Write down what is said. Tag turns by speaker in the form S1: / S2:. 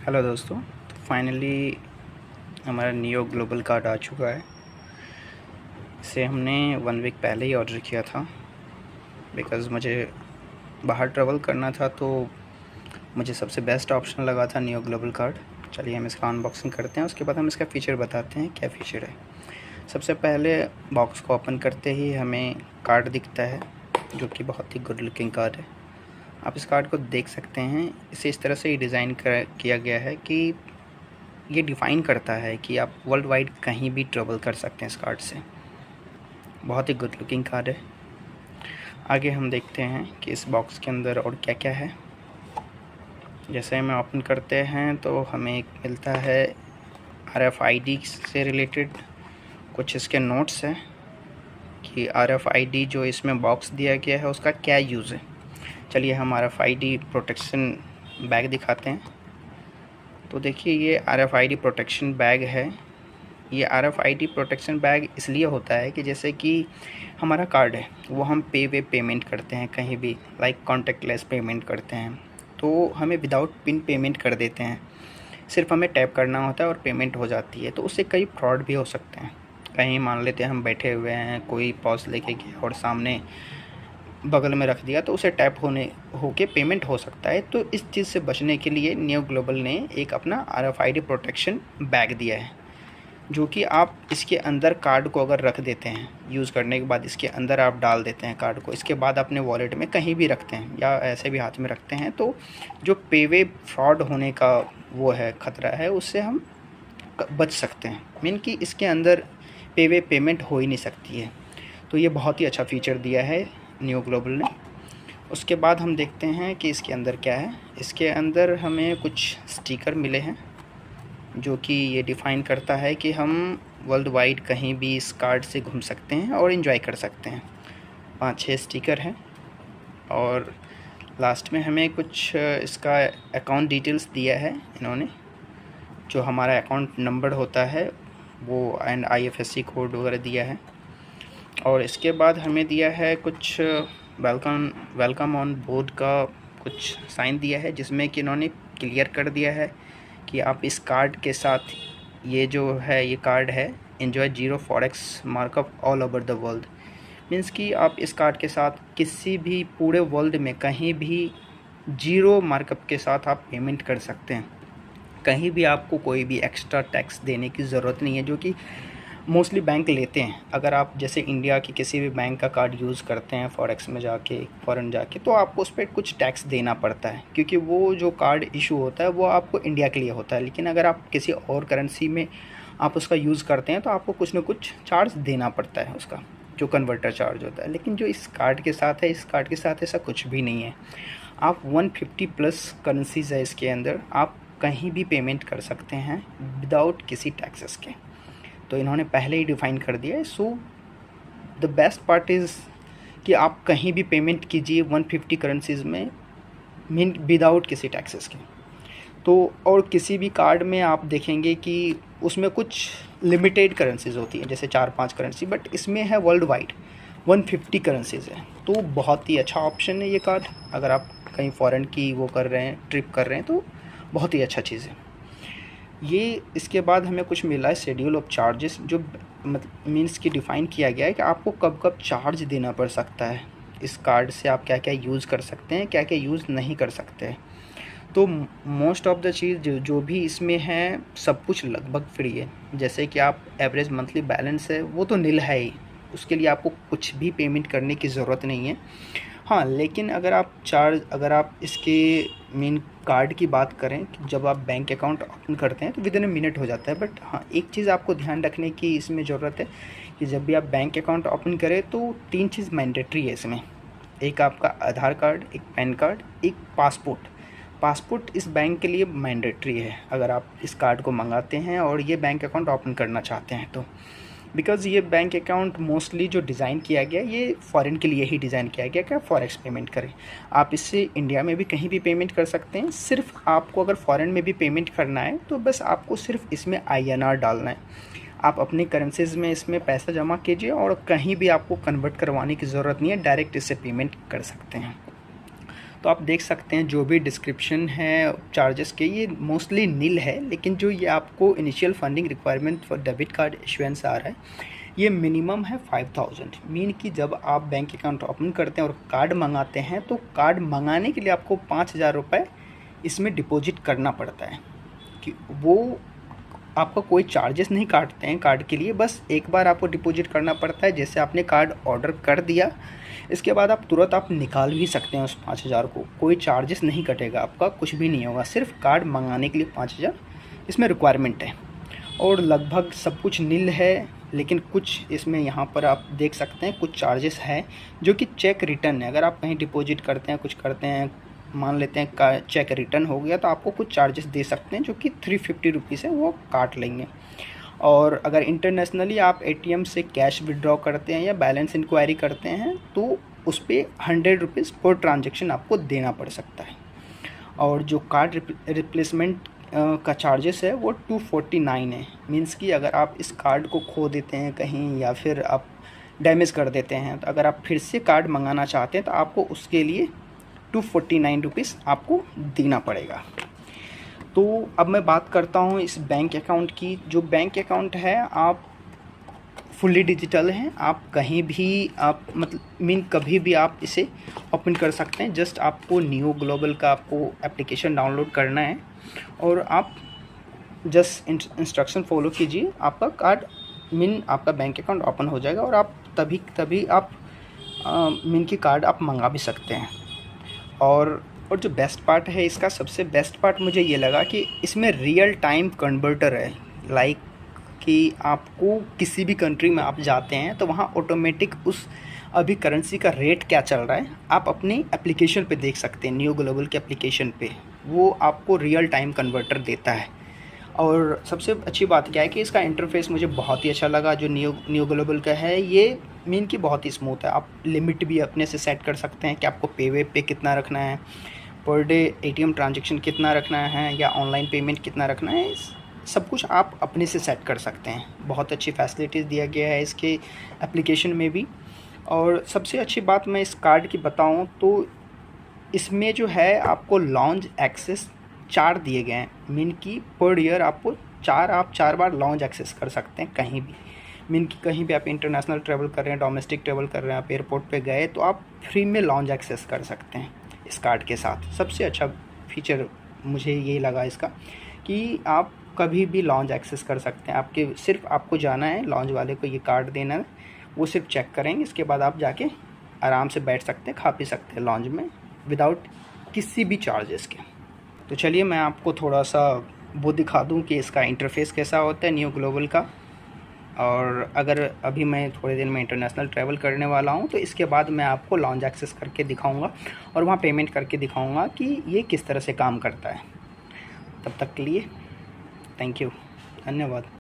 S1: Hello दोस्तों, तो finally हमारा नियो ग्लोबल कार्ड आ चुका है। इसे हमने 1 वीक पहले ही ऑर्डर किया था बिकॉज़ मुझे बाहर ट्रैवल करना था, तो मुझे सबसे बेस्ट ऑप्शन लगा था नियो ग्लोबल कार्ड। चलिए हम इसका अनबॉक्सिंग करते हैं, उसके बाद हम इसका फ़ीचर बताते हैं क्या फ़ीचर है। सबसे पहले बॉक्स को ओपन करते ही हमें कार्ड दिखता है, जो कि बहुत ही गुड लुकिंग कार्ड है। आप इस कार्ड को देख सकते हैं, इसे इस तरह से ही डिज़ाइन किया गया है कि ये डिफ़ाइन करता है कि आप वर्ल्ड वाइड कहीं भी ट्रैवल कर सकते हैं इस कार्ड से। बहुत ही गुड लुकिंग कार्ड है। आगे हम देखते हैं कि इस बॉक्स के अंदर और क्या क्या है। जैसे हमें ओपन करते हैं तो हमें एक मिलता है RFID से रिलेटेड कुछ इसके नोट्स हैं कि RFID जो इसमें बॉक्स दिया गया है उसका क्या यूज़ है। चलिए हम RFID प्रोटेक्शन बैग दिखाते हैं। तो देखिए ये RFID प्रोटेक्शन बैग है। ये RFID प्रोटेक्शन बैग इसलिए होता है कि जैसे कि हमारा कार्ड है वो हम पेमेंट करते हैं कहीं भी, लाइक कॉन्टेक्टलेस पेमेंट करते हैं, तो हमें विदाउट पिन पेमेंट कर देते हैं। सिर्फ हमें टैप करना होता है और पेमेंट हो जाती है। तो उससे कई फ्रॉड भी हो सकते हैं। कहीं मान लेते हैं हम बैठे हुए हैं, कोई पॉस लेके गया और सामने बगल में रख दिया, तो उसे टैप होके पेमेंट हो सकता है। तो इस चीज़ से बचने के लिए नियो ग्लोबल ने एक अपना RFID प्रोटेक्शन बैग दिया है, जो कि आप इसके अंदर कार्ड को अगर रख देते हैं, यूज़ करने के बाद इसके अंदर आप डाल देते हैं कार्ड को, इसके बाद अपने वॉलेट में कहीं भी रखते हैं या ऐसे भी हाथ में रखते हैं, तो जो पेवे फ्रॉड होने का वो है खतरा है, उससे हम बच सकते हैं। मीन कि इसके अंदर पेमेंट हो ही नहीं सकती है। तो ये बहुत ही अच्छा फ़ीचर दिया है नियो ग्लोबल ने। उसके बाद हम देखते हैं कि इसके अंदर क्या है। इसके अंदर हमें कुछ स्टिकर मिले हैं, जो कि ये डिफ़ाइन करता है कि हम वर्ल्ड वाइड कहीं भी इस कार्ड से घूम सकते हैं और एंजॉय कर सकते हैं। 5-6 स्टिकर हैं और लास्ट में हमें कुछ इसका अकाउंट डिटेल्स दिया है इन्होंने, जो हमारा अकाउंट नंबर होता है वो एंड IFSC कोड वगैरह दिया है। और इसके बाद हमें दिया है कुछ वेलकम ऑन बोर्ड का कुछ साइन दिया है, जिसमें कि इन्होंने क्लियर कर दिया है कि आप इस कार्ड के साथ, ये जो है ये कार्ड है enjoy 0 forex markup all over the world. Means कि आप इस कार्ड के साथ किसी भी पूरे वर्ल्ड में कहीं भी 0 मार्कअप के साथ आप पेमेंट कर सकते हैं। कहीं भी आपको कोई भी एक्स्ट्रा टैक्स देने की ज़रूरत नहीं है, जो कि मोस्टली बैंक लेते हैं। अगर आप जैसे इंडिया की किसी भी बैंक का कार्ड यूज़ करते हैं फॉरेक्स में जाके, फ़ॉरेन जाके, तो आपको उस पर कुछ टैक्स देना पड़ता है, क्योंकि वो जो कार्ड इशू होता है वो आपको इंडिया के लिए होता है। लेकिन अगर आप किसी और करेंसी में आप उसका यूज़ करते हैं तो आपको कुछ ना कुछ चार्ज देना पड़ता है, उसका जो कन्वर्टर चार्ज होता है। लेकिन जो इस कार्ड के साथ है, इस कार्ड के साथ ऐसा कुछ भी नहीं है। आप 150 प्लस करेंसीज़ है इसके अंदर, आप कहीं भी पेमेंट कर सकते हैं विदाउट किसी टैक्सेस के। तो इन्होंने पहले ही डिफ़ाइन कर दिया है। So the best part is कि आप कहीं भी पेमेंट कीजिए 150 करेंसीज़ में, मीन विदाउट किसी टैक्सेस के। तो और किसी भी कार्ड में आप देखेंगे कि उसमें कुछ लिमिटेड करेंसीज़ होती हैं, जैसे 4-5 करेंसी, बट इसमें है वर्ल्ड वाइड 150 करेंसीज़ है। तो बहुत ही अच्छा ऑप्शन है ये कार्ड। अगर आप कहीं फ़ॉरेन की वो कर रहे हैं, ट्रिप कर रहे हैं, तो बहुत ही अच्छा चीज़ है ये। इसके बाद हमें कुछ मिला है शेड्यूल ऑफ चार्जेस, जो मीन्स की डिफ़ाइन किया गया है कि आपको कब कब चार्ज देना पड़ सकता है। इस कार्ड से आप क्या क्या यूज़ कर सकते हैं, क्या क्या यूज़ नहीं कर सकते हैं। तो मोस्ट ऑफ़ द चीज़ जो भी इसमें है, सब कुछ लगभग फ्री है। जैसे कि आप एवरेज मंथली बैलेंस है वो तो नील है ही, उसके लिए आपको कुछ भी पेमेंट करने की ज़रूरत नहीं है। हाँ, लेकिन अगर आप इसके मेन कार्ड की बात करें कि जब आप बैंक अकाउंट ओपन करते हैं तो विद इन अ मिनट हो जाता है। बट हाँ, एक चीज़ आपको ध्यान रखने की इसमें ज़रूरत है कि जब भी आप बैंक अकाउंट ओपन करें तो 3 चीज़ मैंडेटरी है इसमें। एक आपका आधार कार्ड, एक पैन कार्ड, एक पासपोर्ट। पासपोर्ट इस बैंक के लिए मैंडेटरी है अगर आप इस कार्ड को मंगाते हैं और ये बैंक अकाउंट ओपन करना चाहते हैं तो। बिकॉज़ ये बैंक अकाउंट मोस्टली जो डिज़ाइन किया गया, ये फ़ॉरेन के लिए ही डिज़ाइन किया गया कि आप फॉरेक्स पेमेंट करें। आप इससे इंडिया में भी कहीं भी पेमेंट कर सकते हैं। सिर्फ आपको अगर फ़ॉरेन में भी पेमेंट करना है तो बस आपको सिर्फ इसमें INR डालना है। आप अपनी करेंसीज़ में इसमें पैसा जमा कीजिए और कहीं भी आपको कन्वर्ट करवाने की ज़रूरत नहीं है, डायरेक्ट इससे पेमेंट कर सकते हैं। तो आप देख सकते हैं जो भी डिस्क्रिप्शन है चार्जेस के, ये मोस्टली नील है, लेकिन जो ये आपको initial funding requirement for debit card issuance आ रहा है, ये मिनिमम है 5000। मीन कि जब आप बैंक अकाउंट ओपन करते हैं और कार्ड मंगाते हैं तो कार्ड मंगाने के लिए आपको 5000 रुपये इसमें डिपॉजिट करना पड़ता है। कि वो आपका कोई चार्जेस नहीं काटते हैं कार्ड के लिए, बस एक बार आपको डिपॉजिट करना पड़ता है। जैसे आपने कार्ड ऑर्डर कर दिया, इसके बाद आप तुरंत आप निकाल भी सकते हैं उस 5000 को, कोई चार्जेस नहीं कटेगा आपका, कुछ भी नहीं होगा। सिर्फ कार्ड मंगाने के लिए 5000 इसमें रिक्वायरमेंट है। और लगभग सब कुछ नील है, लेकिन कुछ इसमें यहाँ पर आप देख सकते हैं कुछ चार्जेस है जो कि चेक रिटर्न है। अगर आप कहीं डिपॉजिट करते हैं, कुछ करते हैं, मान लेते हैं का चेक रिटर्न हो गया, तो आपको कुछ चार्जेस दे सकते हैं जो कि 350 रुपीज़ है, वो काट लेंगे। और अगर इंटरनेशनली आप एटीएम से कैश विड्रॉ करते हैं या बैलेंस इंक्वायरी करते हैं तो उस पर 100 रुपीज़ पर ट्रांजेक्शन आपको देना पड़ सकता है। और जो कार्ड रिप्लेसमेंट का चार्जेस है वो 249 है। मीन्स कि अगर आप इस कार्ड को खो देते हैं कहीं या फिर आप डैमेज कर देते हैं, तो अगर आप फिर से कार्ड मंगाना चाहते हैं तो आपको उसके लिए 249 रुपीज़ आपको देना पड़ेगा। तो अब मैं बात करता हूँ इस बैंक अकाउंट की। जो बैंक अकाउंट है आप फुल्ली डिजिटल हैं, आप कहीं भी आप मतलब कभी भी आप इसे ओपन कर सकते हैं। जस्ट आपको नियो ग्लोबल का आपको एप्लीकेशन डाउनलोड करना है और आप जस्ट इंस्ट्रक्शन फॉलो कीजिए, आपका कार्ड आपका बैंक अकाउंट ओपन हो जाएगा और आप तभी आप की कार्ड आप मंगा भी सकते हैं। और जो बेस्ट पार्ट है इसका, सबसे बेस्ट पार्ट मुझे ये लगा कि इसमें रियल टाइम कन्वर्टर है। लाइक कि आपको किसी भी कंट्री में आप जाते हैं तो वहाँ ऑटोमेटिक उस अभी करेंसी का रेट क्या चल रहा है आप अपनी एप्लीकेशन पे देख सकते हैं। नियो ग्लोबल के एप्लीकेशन पे वो आपको रियल टाइम कन्वर्टर देता है। और सबसे अच्छी बात क्या है कि इसका इंटरफेस मुझे बहुत ही अच्छा लगा। जो नियो ग्लोबल का है ये की बहुत ही स्मूथ है। आप लिमिट भी अपने से सेट कर सकते हैं कि आपको पे कितना रखना है, पर डे एटीएम ट्रांजैक्शन कितना रखना है या ऑनलाइन पेमेंट कितना रखना है, सब कुछ आप अपने से सेट कर सकते हैं। बहुत अच्छी फैसिलिटीज़ दिया गया है इसके एप्लीकेशन में भी। और सबसे अच्छी बात मैं इस कार्ड की बताऊं तो इसमें जो है आपको लॉन्ज एक्सेस 4 दिए गए हैं। मीन कि पर ईयर आपको 4 बार लॉन्ज एक्सेस कर सकते हैं कहीं भी। मीन कि कहीं भी आप इंटरनेशनल ट्रैवल कर रहे हैं, डोमेस्टिक ट्रैवल कर रहे हैं, आप एयरपोर्ट पे गए तो आप फ्री में लॉन्ज एक्सेस कर सकते हैं इस कार्ड के साथ। सबसे अच्छा फीचर मुझे ये लगा इसका कि आप कभी भी लॉन्ज एक्सेस कर सकते हैं। सिर्फ आपको जाना है, लॉन्ज वाले को ये कार्ड देना है, वो सिर्फ चेक करेंगे, इसके बाद आप जाके आराम से बैठ सकते हैं, खा पी सकते हैं लॉन्ज में विदाउट किसी भी चार्जेस के। तो चलिए मैं आपको थोड़ा सा वो दिखा दूं कि इसका इंटरफेस कैसा होता है नियो ग्लोबल का। और अगर अभी मैं थोड़े दिन में इंटरनेशनल ट्रैवल करने वाला हूं तो इसके बाद मैं आपको लॉन्ज एक्सेस करके दिखाऊंगा और वहां पेमेंट करके दिखाऊंगा कि ये किस तरह से काम करता है। तब तक के लिए थैंक यू, धन्यवाद।